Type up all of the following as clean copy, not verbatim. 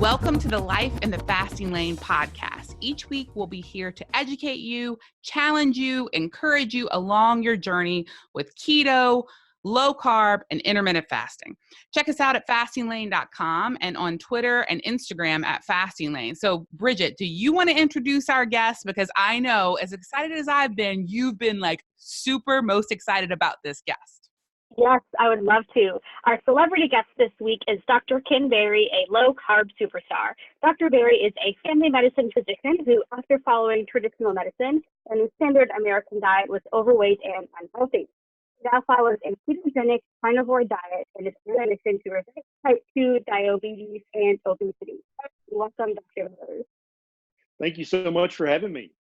Welcome to the Life in the Fasting Lane podcast. Each week, we'll be here to educate you, challenge you, encourage you along your journey with keto, low carb, and intermittent fasting. Check us out at fastinglane.com and on Twitter and Instagram at fastinglane. So, Bridgette, do you want to introduce our guest? Because I know, as excited as I've been, you've been like super most excited about this guest. Yes, I would love to. Our celebrity guest this week is Dr. Kim Berry, a low-carb superstar. Dr. Berry is a family medicine physician who, after following traditional medicine and the standard American diet, was overweight and unhealthy. He now follows a ketogenic carnivore diet and is on a mission to reverse type 2 diabetes and obesity. Welcome, Dr. Berry. Thank you so much for having me.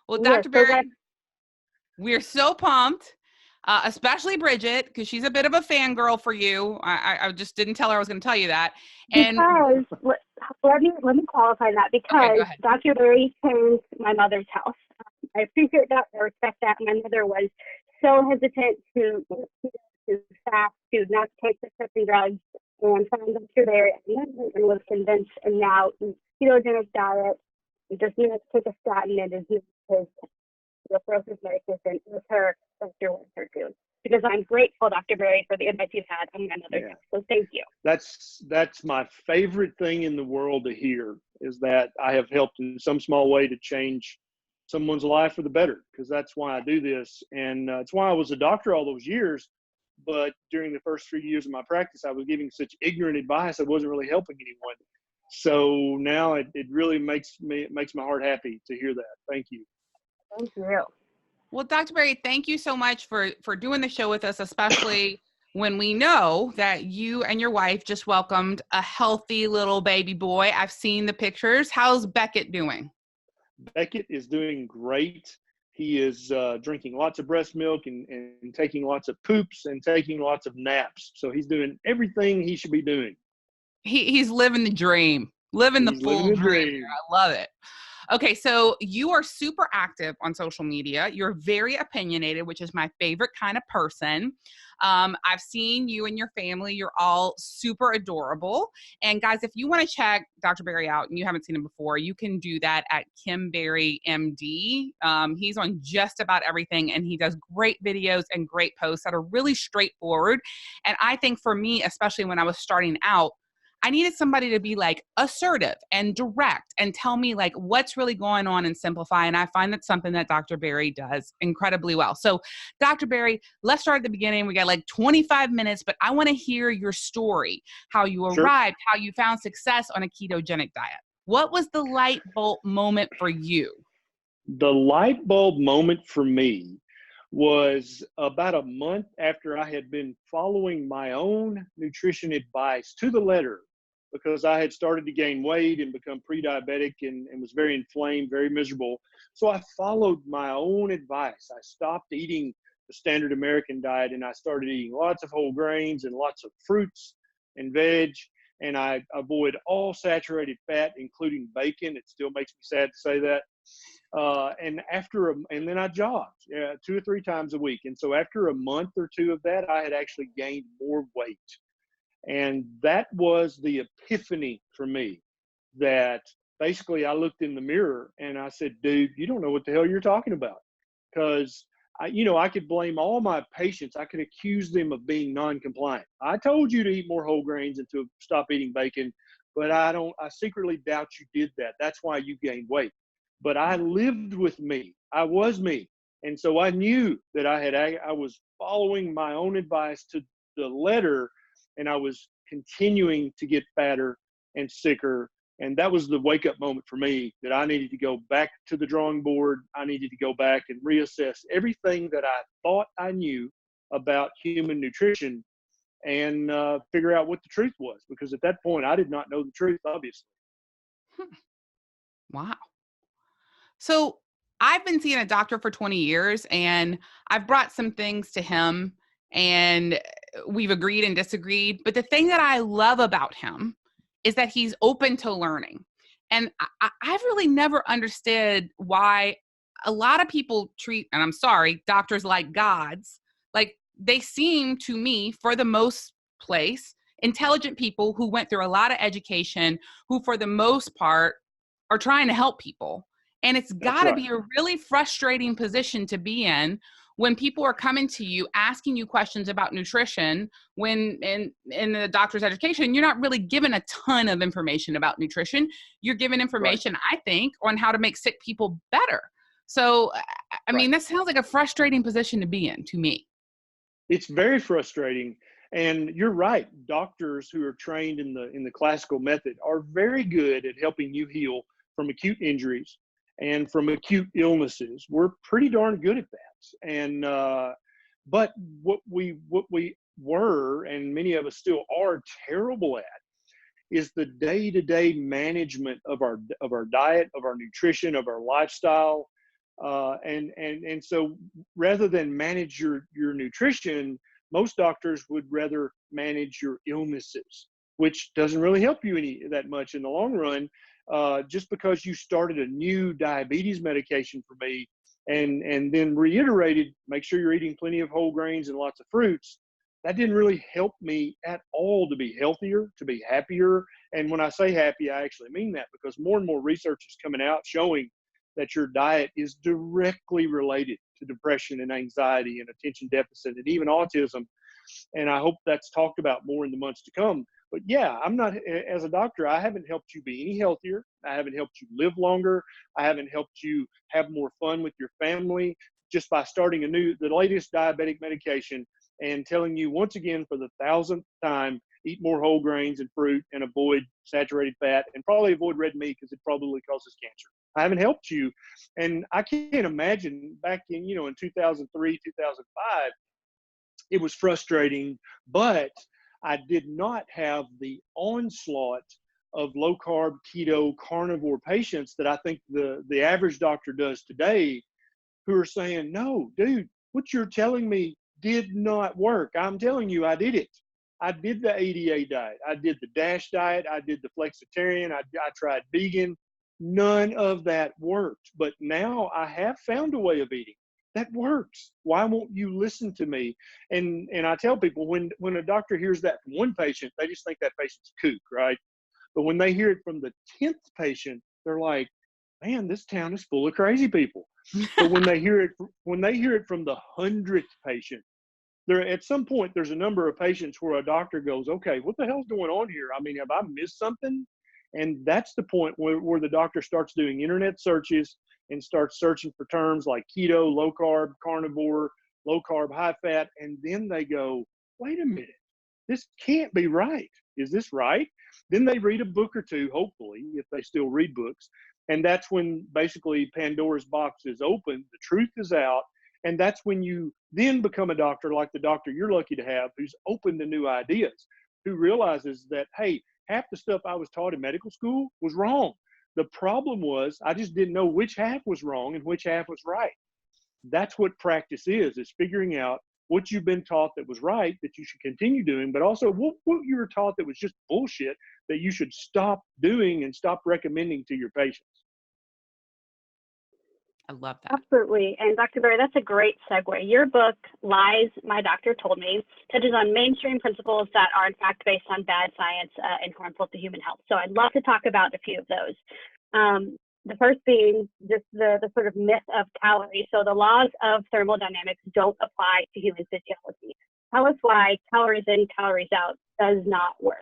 Well, Dr. Berry, we're so pumped. Especially Bridgette, because she's a bit of a fangirl for you. I just didn't tell her I was going to tell you that. And because, let me qualify that, because okay, Dr. Berry changed my mother's health. I appreciate that. I respect that. My mother was so hesitant to fast, to not take prescription drugs, and found Dr. Berry and was convinced, and now ketogenic diet, does not take a statin, and is his osteoporosis medication with her doctor wants her to. Because I'm grateful, Dr. Berry, for the advice you've had on my mother. So thank you. That's my favorite thing in the world to hear, is that I have helped in some small way to change someone's life for the better, because that's why I do this. And it's why I was a doctor all those years. But during the first 3 years of my practice, I was giving such ignorant advice that wasn't really helping anyone. So now it really makes my heart happy to hear that. Thank you. Thank you. Well, Dr. Berry, thank you so much for doing the show with us, especially when we know that you and your wife just welcomed a healthy little baby boy. I've seen the pictures. How's Beckett doing? Beckett is doing great. He is drinking lots of breast milk and taking lots of poops and taking lots of naps. So he's doing everything he should be doing. He's living the dream, living the full dream. I love it. Okay, so you are super active on social media. You're very opinionated, which is my favorite kind of person. I've seen you and your family. You're all super adorable. And guys, if you want to check Dr. Berry out and you haven't seen him before, you can do that at Kim Berry MD. He's on just about everything, and he does great videos and great posts that are really straightforward. And I think for me, especially when I was starting out, I needed somebody to be like assertive and direct and tell me like what's really going on and simplify. And I find that's something that Dr. Berry does incredibly well. So Dr. Berry, let's start at the beginning. We got like 25 minutes, but I want to hear your story, how you arrived, how you found success on a ketogenic diet. What was the light bulb moment for you? The light bulb moment for me was about a month after I had been following my own nutrition advice to the letter, because I had started to gain weight and become pre-diabetic and was very inflamed, very miserable. So I followed my own advice. I stopped eating the standard American diet, and I started eating lots of whole grains and lots of fruits and veg. And I avoid all saturated fat, including bacon. It still makes me sad to say that. And then I jogged 2 or 3 times a week. And so after a month or two of that, I had actually gained more weight. And that was the epiphany for me, that basically I looked in the mirror and I said, dude, you don't know what the hell you're talking about. Because I could blame all my patients. I could accuse them of being non-compliant. I told you to eat more whole grains and to stop eating bacon, but I secretly doubt you did that. That's why you gained weight. But I lived with me. I was me. And so I knew that I was following my own advice to the letter, and I was continuing to get fatter and sicker. And that was the wake up moment for me, that I needed to go back to the drawing board. I needed to go back and reassess everything that I thought I knew about human nutrition and figure out what the truth was. Because at that point, I did not know the truth, obviously. Wow. So I've been seeing a doctor for 20 years, and I've brought some things to him, and we've agreed and disagreed. But the thing that I love about him is that he's open to learning. And I've really never understood why a lot of people treat, and I'm sorry, doctors like gods. Like, they seem to me, for the most place, intelligent people who went through a lot of education, who for the most part are trying to help people. And it's got to be a really frustrating position to be in when people are coming to you, asking you questions about nutrition, when in the doctor's education, you're not really given a ton of information about nutrition. You're given information, I think, on how to make sick people better. So, I mean, that sounds like a frustrating position to be in to me. It's very frustrating. And you're right. Doctors who are trained in the classical method are very good at helping you heal from acute injuries and from acute illnesses. We're pretty darn good at that. And but what we were, and many of us still are, terrible at is the day-to-day management of our diet, of our nutrition, of our lifestyle. And so rather than manage your nutrition, most doctors would rather manage your illnesses, which doesn't really help you that much in the long run. Just because you started a new diabetes medication for me and then reiterated, make sure you're eating plenty of whole grains and lots of fruits, that didn't really help me at all to be healthier, to be happier. And when I say happy, I actually mean that, because more and more research is coming out showing that your diet is directly related to depression and anxiety and attention deficit and even autism. And I hope that's talked about more in the months to come. But yeah, I'm not, as a doctor, I haven't helped you be any healthier. I haven't helped you live longer. I haven't helped you have more fun with your family just by starting the latest diabetic medication and telling you once again for the 1,000th time, eat more whole grains and fruit and avoid saturated fat and probably avoid red meat because it probably causes cancer. I haven't helped you. And I can't imagine back in 2003, 2005, it was frustrating, but I did not have the onslaught of low carb, keto, carnivore patients that I think the average doctor does today, who are saying, no, dude, what you're telling me did not work. I'm telling you, I did it. I did the ADA diet. I did the DASH diet. I did the flexitarian. I tried vegan. None of that worked. But now I have found a way of eating that works. Why won't you listen to me? And I tell people, when a doctor hears that from one patient, they just think that patient's a kook, right? But when they hear it from the 10th patient, they're like, man, this town is full of crazy people. But when they hear it from the 100th patient, at some point there's a number of patients where a doctor goes, okay, what the hell's going on here? I mean, have I missed something? And that's the point where the doctor starts doing internet searches and starts searching for terms like keto, low carb, carnivore, low carb, high fat. And then they go, wait a minute, this can't be right. Is this right? Then they read a book or two, hopefully, if they still read books. And that's when basically Pandora's box is open, the truth is out. And that's when you then become a doctor like the doctor you're lucky to have, who's open to new ideas, who realizes that, hey, half the stuff I was taught in medical school was wrong. The problem was I just didn't know which half was wrong and which half was right. That's what practice is figuring out what you've been taught that was right, that you should continue doing, but also what you were taught that was just bullshit, that you should stop doing and stop recommending to your patients. I love that. Absolutely. And Dr. Berry, that's a great segue. Your book, Lies My Doctor Told Me, touches on mainstream principles that are in fact based on bad science and harmful to human health. So I'd love to talk about a few of those. The first being just the sort of myth of calories. So the laws of thermodynamics don't apply to human physiology. Tell us why calories in, calories out does not work.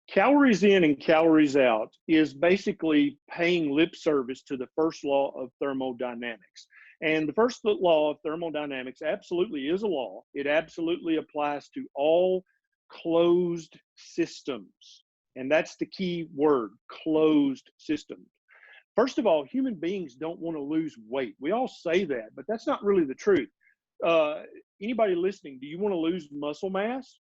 Calories in and calories out is basically paying lip service to the first law of thermodynamics. And the first law of thermodynamics absolutely is a law. It absolutely applies to all closed systems. And that's the key word, closed systems. First of all, human beings don't want to lose weight. We all say that, but that's not really the truth. Anybody listening, do you want to lose muscle mass?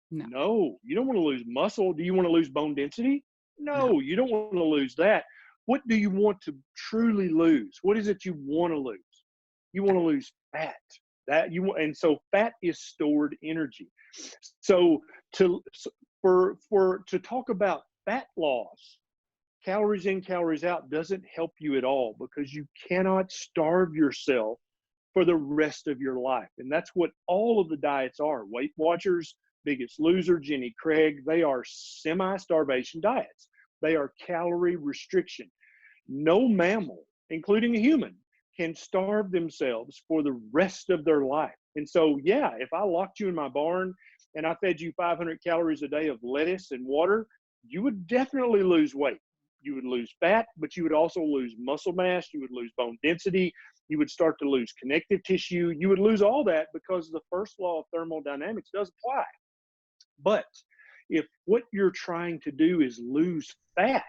No, you don't want to lose muscle. Do you want to lose bone density? No, you don't want to lose that. What do you want to truly lose? What is it you want to lose? You want to lose fat. And so fat is stored energy. So to talk about fat loss, calories in, calories out doesn't help you at all, because you cannot starve yourself for the rest of your life. And that's what all of the diets are. Weight Watchers Biggest Loser, Jenny Craig, they are semi-starvation diets. They are calorie restriction. No mammal, including a human, can starve themselves for the rest of their life. And so, yeah, if I locked you in my barn and I fed you 500 calories a day of lettuce and water, you would definitely lose weight. You would lose fat, but you would also lose muscle mass. You would lose bone density. You would start to lose connective tissue. You would lose all that because the first law of thermodynamics does apply. But if what you're trying to do is lose fat,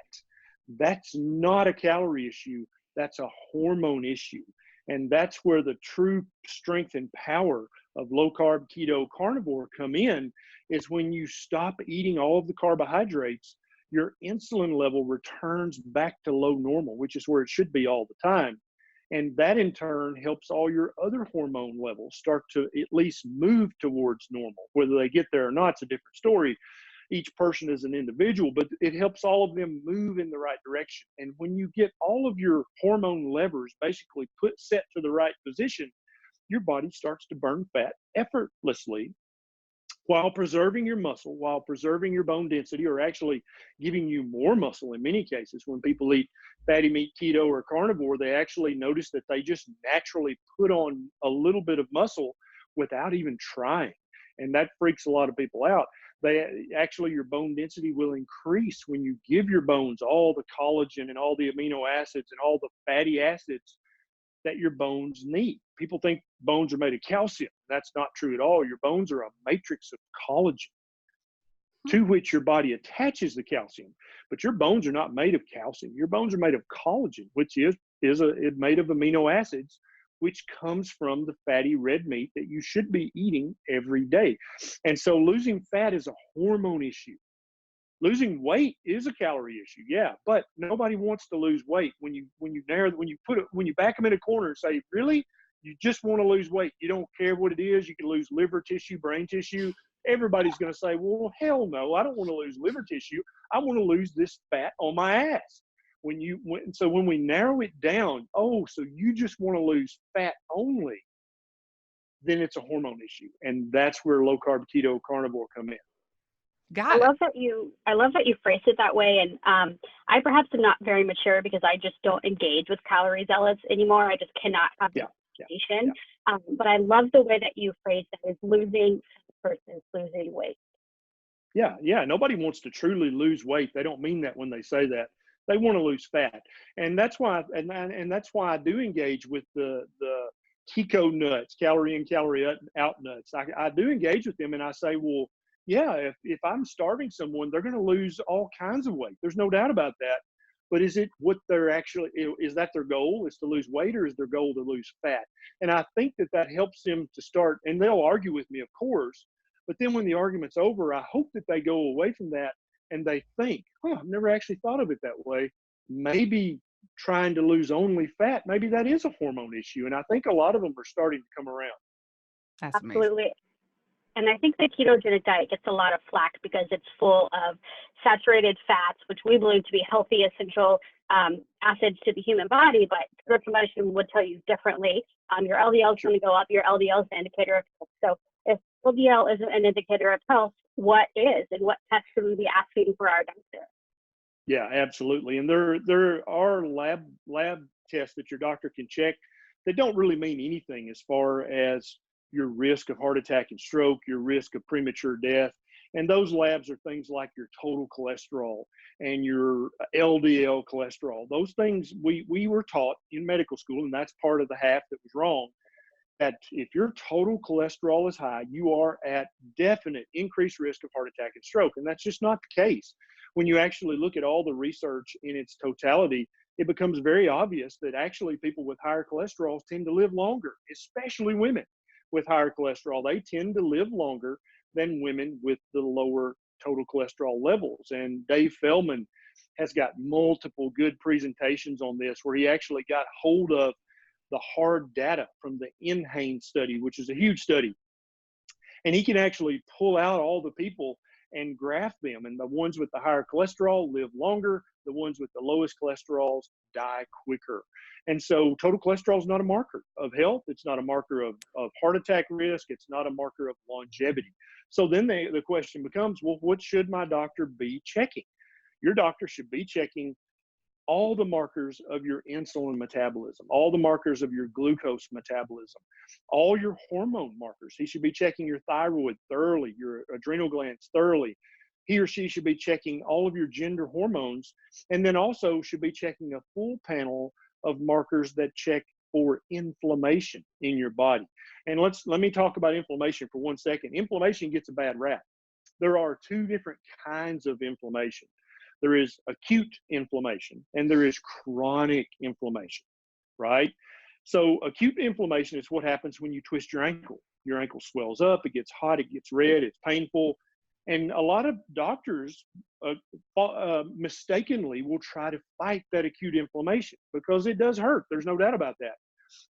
that's not a calorie issue. That's a hormone issue. And that's where the true strength and power of low carb, keto, carnivore come in, is when you stop eating all of the carbohydrates, your insulin level returns back to low normal, which is where it should be all the time. And that in turn helps all your other hormone levels start to at least move towards normal. Whether they get there or not, it's a different story. Each person is an individual, but it helps all of them move in the right direction. And when you get all of your hormone levers basically set to the right position, your body starts to burn fat effortlessly while preserving your muscle, while preserving your bone density, or actually giving you more muscle in many cases. When people eat fatty meat, keto, or carnivore, they actually notice that they just naturally put on a little bit of muscle without even trying. And that freaks a lot of people out. Your bone density will increase when you give your bones all the collagen and all the amino acids and all the fatty acids that your bones need. People think bones are made of calcium. That's not true at all. Your bones are a matrix of collagen to which your body attaches the calcium. But your bones are not made of calcium. Your bones are made of collagen, which is made of amino acids, which comes from the fatty red meat that you should be eating every day. And so losing fat is a hormone issue. Losing weight is a calorie issue, yeah, but nobody wants to lose weight. When you back them in a corner and say, really, you just want to lose weight, you don't care what it is, you can lose liver tissue, brain tissue, everybody's going to say, well, hell no, I don't want to lose liver tissue. I want to lose this fat on my ass. So when we narrow it down, so you just want to lose fat only, then it's a hormone issue. And that's where low carb, keto, carnivore come in. I love that you phrased it that way. And I perhaps am not very mature because I just don't engage with calorie zealots anymore. I just cannot have the information. But I love the way that you phrased it, is losing versus losing weight. Yeah. Nobody wants to truly lose weight. They don't mean that when they say that. They want to lose fat. And that's why I do engage with the Kiko nuts, calorie in, calorie out nuts. I do engage with them, and I say, well, yeah, if I'm starving someone, they're going to lose all kinds of weight. There's no doubt about that. But is it what is that their goal, is to lose weight, or is their goal to lose fat? And I think that helps them to start, and they'll argue with me, of course, but then when the argument's over, I hope that they go away from that and they think, I've never actually thought of it that way. Maybe trying to lose only fat, maybe that is a hormone issue. And I think a lot of them are starting to come around. That's absolutely amazing. And I think the ketogenic diet gets a lot of flack because it's full of saturated fats, which we believe to be healthy, essential acids to the human body, but spiritual medicine would tell you differently. Your LDL is going to go up. Your LDL is an indicator of health. So if LDL isn't an indicator of health, what is, and what tests should we be asking for our doctor? Yeah, absolutely. And there are lab tests that your doctor can check that don't really mean anything as far as your risk of heart attack and stroke, your risk of premature death. And those labs are things like your total cholesterol and your LDL cholesterol. Those things we were taught in medical school, and that's part of the half that was wrong, that if your total cholesterol is high, you are at definite increased risk of heart attack and stroke. And that's just not the case. When you actually look at all the research in its totality, it becomes very obvious that actually people with higher cholesterol tend to live longer, especially women with higher cholesterol. They tend to live longer than women with the lower total cholesterol levels. And Dave Feldman has got multiple good presentations on this, where he actually got hold of the hard data from the NHANES study, which is a huge study. And he can actually pull out all the people and graft them. And the ones with the higher cholesterol live longer. The ones with the lowest cholesterols die quicker. And so total cholesterol is not a marker of health. It's not a marker of heart attack risk. It's not a marker of longevity. So then the question becomes, well, what should my doctor be checking? Your doctor should be checking all the markers of your insulin metabolism, all the markers of your glucose metabolism, all your hormone markers. He should be checking your thyroid thoroughly, your adrenal glands thoroughly. He or she should be checking all of your gender hormones, and then also should be checking a full panel of markers that check for inflammation in your body. And let me talk about inflammation for 1 second. Inflammation gets a bad rap. There are two different kinds of inflammation. There is acute inflammation and there is chronic inflammation, right? So acute inflammation is what happens when you twist your ankle. Your ankle swells up, it gets hot, it gets red, it's painful. And a lot of doctors mistakenly will try to fight that acute inflammation because it does hurt. There's no doubt about that.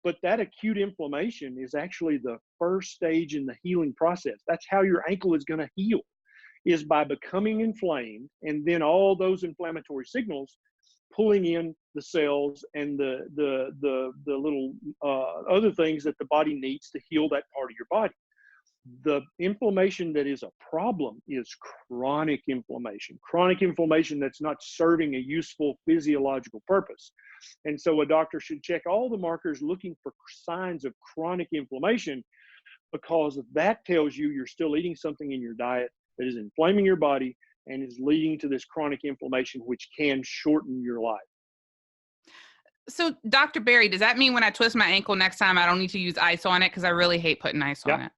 But that acute inflammation is actually the first stage in the healing process. That's how your ankle is going to heal, is by becoming inflamed, and then all those inflammatory signals pulling in the cells and the little other things that the body needs to heal that part of your body. The inflammation that is a problem is chronic inflammation that's not serving a useful physiological purpose. And so a doctor should check all the markers looking for signs of chronic inflammation, because that tells you you're still eating something in your diet that is inflaming your body and is leading to this chronic inflammation, which can shorten your life. So, Dr. Berry, does that mean when I twist my ankle next time, I don't need to use ice on it? Because I really hate putting ice on it.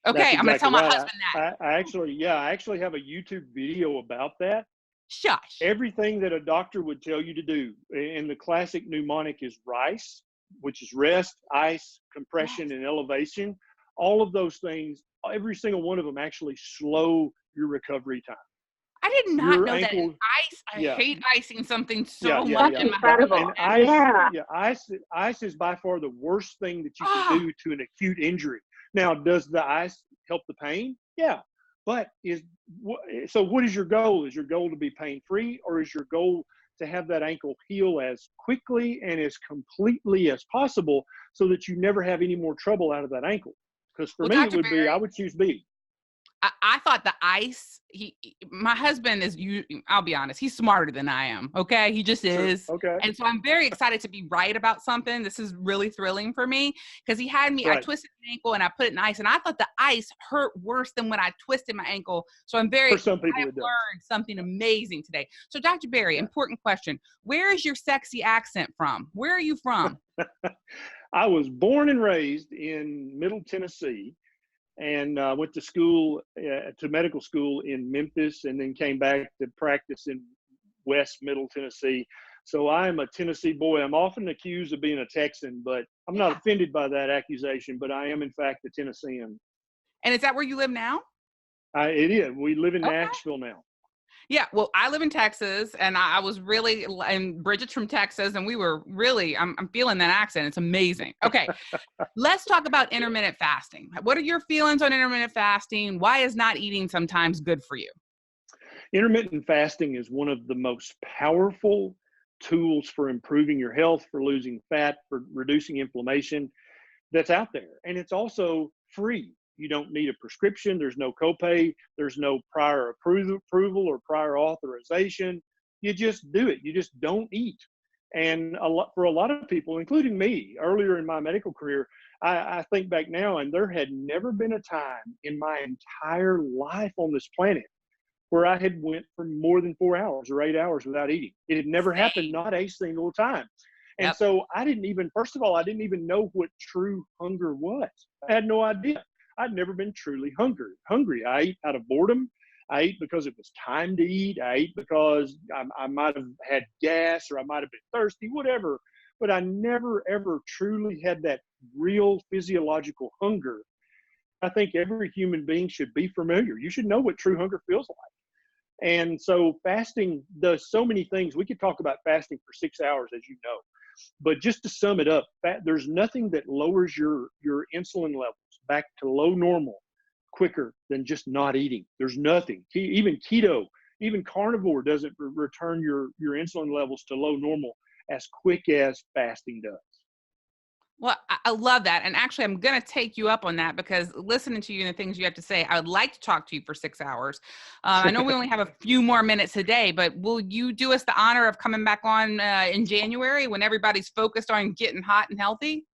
Okay, I'm going to tell my husband that. I actually have a YouTube video about that. Shush. Everything that a doctor would tell you to do, and the classic mnemonic is RICE, which is rest, ice, compression, and elevation. All of those things, every single one of them actually slow your recovery time. I did not know that. Ice, I hate icing something so much in my incredible. And ice is by far the worst thing that you can do to an acute injury. Now, does the ice help the pain? Yeah. But so what is your goal? Is your goal to be pain-free, or is your goal to have that ankle heal as quickly and as completely as possible so that you never have any more trouble out of that ankle? Because for me, it would be, I would choose B. I thought the ice, my husband is, I'll be honest, he's smarter than I am. Okay. He just is. Okay. And so I'm very excited to be right about something. This is really thrilling for me because he had me, I twisted my ankle and I put it in ice, and I thought the ice hurt worse than when I twisted my ankle. So I'm very excited. I have learned something amazing today. So Dr. Berry, important question. Where is your sexy accent from? Where are you from? I was born and raised in Middle Tennessee, and went to school, to medical school in Memphis, and then came back to practice in West Middle Tennessee. So I am a Tennessee boy. I'm often accused of being a Texan, but I'm not offended by that accusation, but I am in fact a Tennessean. And is that where you live now? It is. We live in Nashville now. Yeah, well, I live in Texas, and I was really, and Bridgette's from Texas, and we were really, I'm feeling that accent. It's amazing. Okay, let's talk about intermittent fasting. What are your feelings on intermittent fasting? Why is not eating sometimes good for you? Intermittent fasting is one of the most powerful tools for improving your health, for losing fat, for reducing inflammation that's out there. And it's also free. You don't need a prescription. There's no copay. There's no prior approval or prior authorization. You just do it. You just don't eat. And for a lot of people, including me, earlier in my medical career, I think back now, and there had never been a time in my entire life on this planet where I had went for more than 4 hours or 8 hours without eating. It had never happened, not a single time. And so I didn't even know what true hunger was. I had no idea. I'd never been truly hungry. I ate out of boredom. I ate because it was time to eat. I ate because I might have had gas, or I might have been thirsty, whatever. But I never, ever truly had that real physiological hunger. I think every human being should be familiar. You should know what true hunger feels like. And so fasting does so many things. We could talk about fasting for 6 hours, as you know. But just to sum it up, there's nothing that lowers your insulin levels back to low normal quicker than just not eating. There's nothing. Even keto, even carnivore doesn't return your insulin levels to low normal as quick as fasting does. Well, I love that. And actually, I'm going to take you up on that, because listening to you and the things you have to say, I would like to talk to you for 6 hours. I know we only have a few more minutes today, but will you do us the honor of coming back on in January when everybody's focused on getting hot and healthy?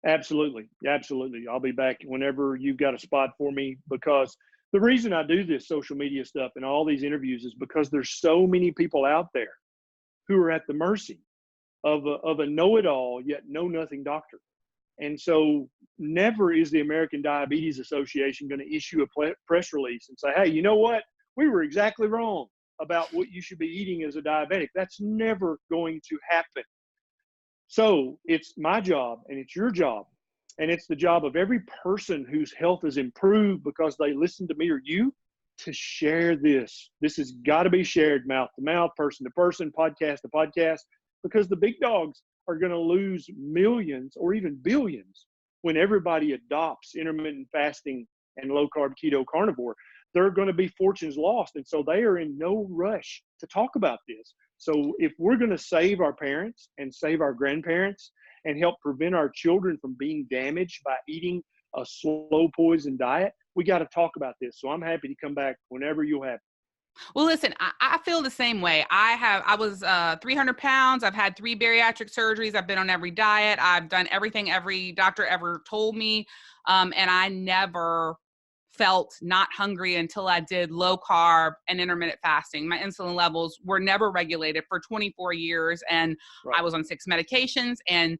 Absolutely. Absolutely. I'll be back whenever you've got a spot for me, because the reason I do this social media stuff and all these interviews is because there's so many people out there who are at the mercy of a know-it-all yet know-nothing doctor. And so never is the American Diabetes Association going to issue a press release and say, hey, you know what? We were exactly wrong about what you should be eating as a diabetic. That's never going to happen. So it's my job, and it's your job, and it's the job of every person whose health is improved because they listen to me or you, to share this. This has got to be shared mouth to mouth, person to person, podcast to podcast, because the big dogs are going to lose millions or even billions when everybody adopts intermittent fasting and low carb keto carnivore. There are going to be fortunes lost. And so they are in no rush to talk about this. So if we're going to save our parents and save our grandparents and help prevent our children from being damaged by eating a slow poison diet, we got to talk about this. So I'm happy to come back whenever you'll have. Well, listen, I feel the same way. I was 300 pounds. I've had 3 bariatric surgeries. I've been on every diet. I've done everything every doctor ever told me. And I never felt not hungry until I did low carb and intermittent fasting. My insulin levels were never regulated for 24 years. And I was on 6 medications, and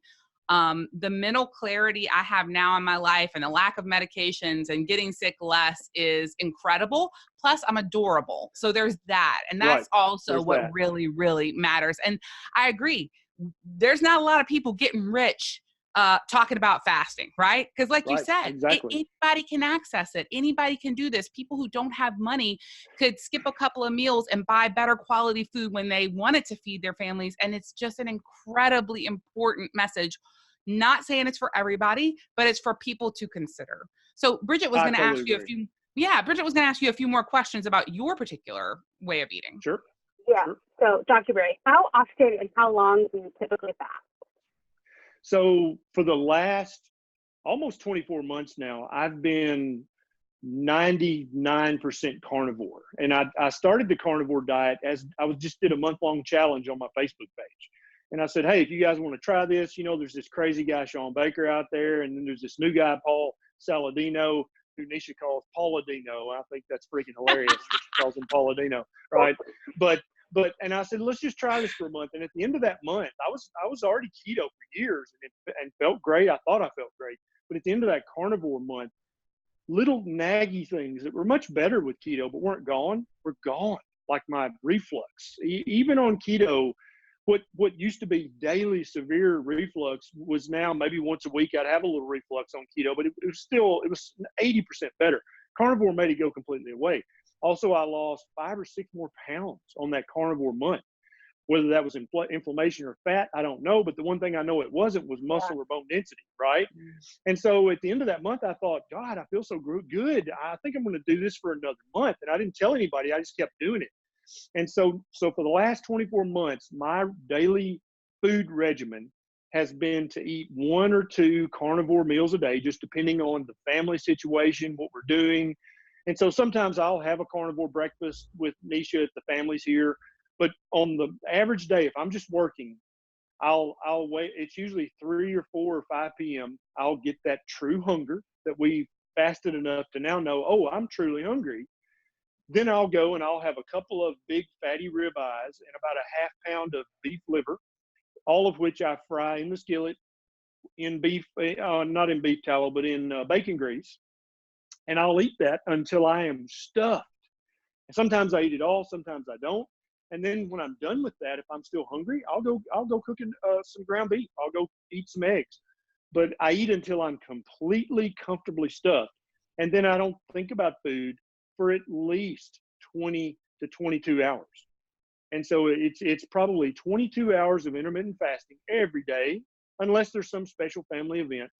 the mental clarity I have now in my life and the lack of medications and getting sick less is incredible. Plus, I'm adorable. So there's that. And that's also what really, really matters. And I agree. There's not a lot of people getting rich talking about fasting, right? Because like you said, anybody can access it. Anybody can do this. People who don't have money could skip a couple of meals and buy better quality food when they wanted to feed their families. And it's just an incredibly important message. Not saying it's for everybody, but it's for people to consider. So Bridgette was going to ask you a few. Yeah, Bridgette was going to ask you a few more questions about your particular way of eating. Sure. Yeah. Sure. So Dr. Berry, how often and how long do you typically fast? So for the last almost 24 months now, I've been 99% carnivore. And I started the carnivore diet as I just did a month-long challenge on my Facebook page. And I said, hey, if you guys want to try this, you know, there's this crazy guy, Sean Baker, out there. And then there's this new guy, Paul Saladino, who Nisha calls Pauladino. I think that's freaking hilarious. She calls him Pauladino, right? But and I said, let's just try this for a month. And at the end of that month, I was already keto for years and felt great. I thought I felt great. But at the end of that carnivore month, little naggy things that were much better with keto but weren't gone were gone. Like my reflux. Even on keto, what used to be daily severe reflux was now maybe once a week I'd have a little reflux on keto, but it was 80% better. Carnivore made it go completely away. Also, I lost 5 or 6 more pounds on that carnivore month. Whether that was inflammation or fat, I don't know. But the one thing I know it wasn't was muscle or bone density, right? And so at the end of that month, I thought, God, I feel so good. I think I'm going to do this for another month. And I didn't tell anybody. I just kept doing it. And so for the last 24 months, my daily food regimen has been to eat 1 or 2 carnivore meals a day, just depending on the family situation, what we're doing. And so sometimes I'll have a carnivore breakfast with Nisha if the family's here. But on the average day, if I'm just working, I'll wait. It's usually 3 or 4 or 5 p.m. I'll get that true hunger that we fasted enough to now know, oh, I'm truly hungry. Then I'll go and I'll have a couple of big fatty ribeyes and about a 1/2 pound of beef liver, all of which I fry in the skillet in beef, not in beef tallow, but in bacon grease. And I'll eat that until I am stuffed. And sometimes I eat it all, sometimes I don't. And then when I'm done with that, if I'm still hungry, I'll go cooking some ground beef. I'll go eat some eggs. But I eat until I'm completely comfortably stuffed. And then I don't think about food for at least 20 to 22 hours. And so it's probably 22 hours of intermittent fasting every day, unless there's some special family event.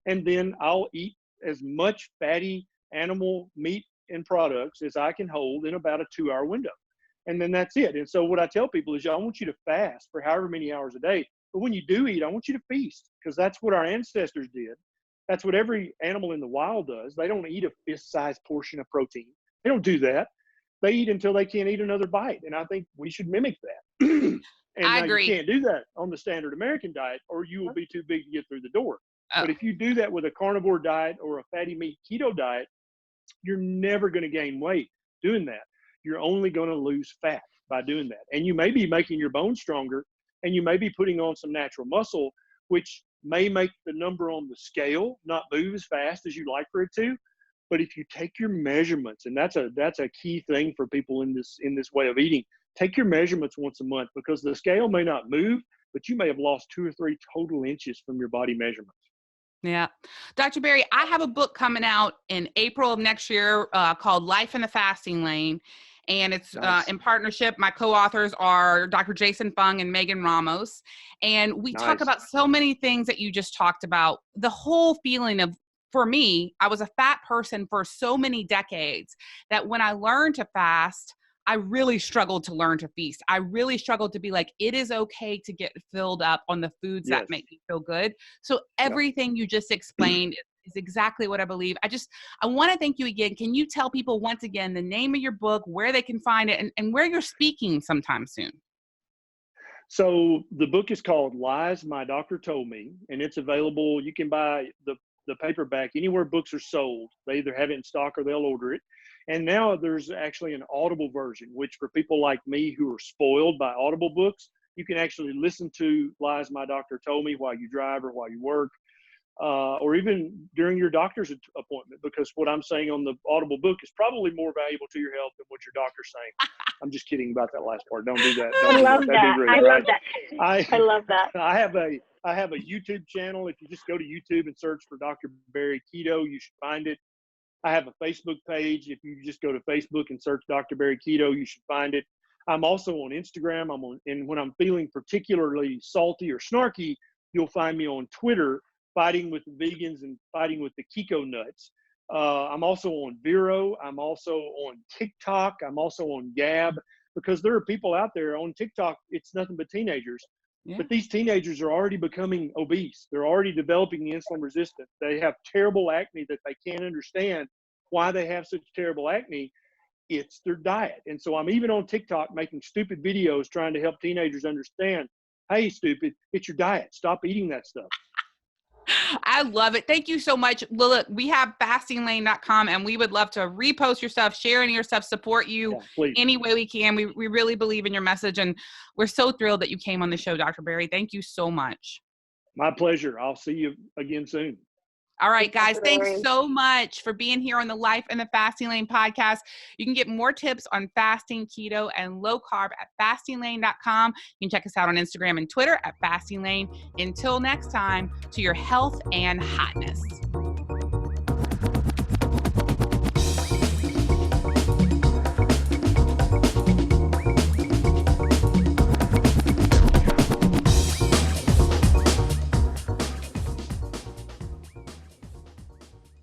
And then I'll eat as much fatty animal meat and products as I can hold in about a 2-hour window. And then that's it. And so what I tell people is, I want you to fast for however many hours a day. But when you do eat, I want you to feast, because that's what our ancestors did. That's what every animal in the wild does. They don't eat a fist-sized portion of protein. They don't do that. They eat until they can't eat another bite. And I think we should mimic that. And I now agree. you can't do that on the standard American diet, or you will be too big to get through the door. Oh. But if you do that with a carnivore diet or a fatty meat keto diet, you're never going to gain weight doing that. You're only going to lose fat by doing that. And you may be making your bones stronger, and you may be putting on some natural muscle, which may make the number on the scale not move as fast as you'd like for it to. But if you take your measurements, and that's a key thing for people in this way of eating, take your measurements once a month, because the scale may not move, but you may have lost 2 or 3 total inches from your body measurements. Yeah. Dr. Berry, I have a book coming out in April of next year called Life in the Fasting Lane. And it's Nice. In partnership. My co-authors are Dr. Jason Fung and Megan Ramos. And we talk about so many things that you just talked about. The whole feeling of, for me, I was a fat person for so many decades that when I learned to fast, I really struggled to learn to feast. I really struggled to be like, it is okay to get filled up on the foods that make me feel good. So everything you just explained is exactly what I believe. I want to thank you again. Can you tell people once again the name of your book, where they can find it, and where you're speaking sometime soon? So the book is called Lies My Doctor Told Me, and it's available. You can buy the paperback anywhere books are sold. They either have it in stock or they'll order it. And now there's actually an Audible version, which for people like me who are spoiled by Audible books, you can actually listen to Lies My Doctor Told Me while you drive or while you work, or even during your doctor's appointment, because what I'm saying on the Audible book is probably more valuable to your health than what your doctor's saying. I'm just kidding about that last part. Don't do that. I love that. I love that. I have a YouTube channel. If you just go to YouTube and search for Dr. Berry Keto, you should find it. I have a Facebook page. If you just go to Facebook and search Dr. Berry Keto, you should find it. I'm also on Instagram. And when I'm feeling particularly salty or snarky, you'll find me on Twitter, fighting with the vegans and fighting with the Kiko nuts. I'm also on Vero. I'm also on TikTok. I'm also on Gab, because there are people out there on TikTok. It's nothing but teenagers. Yeah. But these teenagers are already becoming obese. They're already developing insulin resistance. They have terrible acne that they can't understand why they have such terrible acne. It's their diet. And so I'm even on TikTok making stupid videos trying to help teenagers understand, hey, stupid, it's your diet. Stop eating that stuff. I love it. Thank you so much. Look, we have fastinglane.com, and we would love to repost your stuff, share any of your stuff, support you any way we can. We really believe in your message, and we're so thrilled that you came on the show, Dr. Berry. Thank you so much. My pleasure. I'll see you again soon. All right, guys, thanks so much for being here on the Life in the Fasting Lane podcast. You can get more tips on fasting, keto, and low carb at fastinglane.com. You can check us out on Instagram and Twitter at fastinglane. Until next time, to your health and hotness.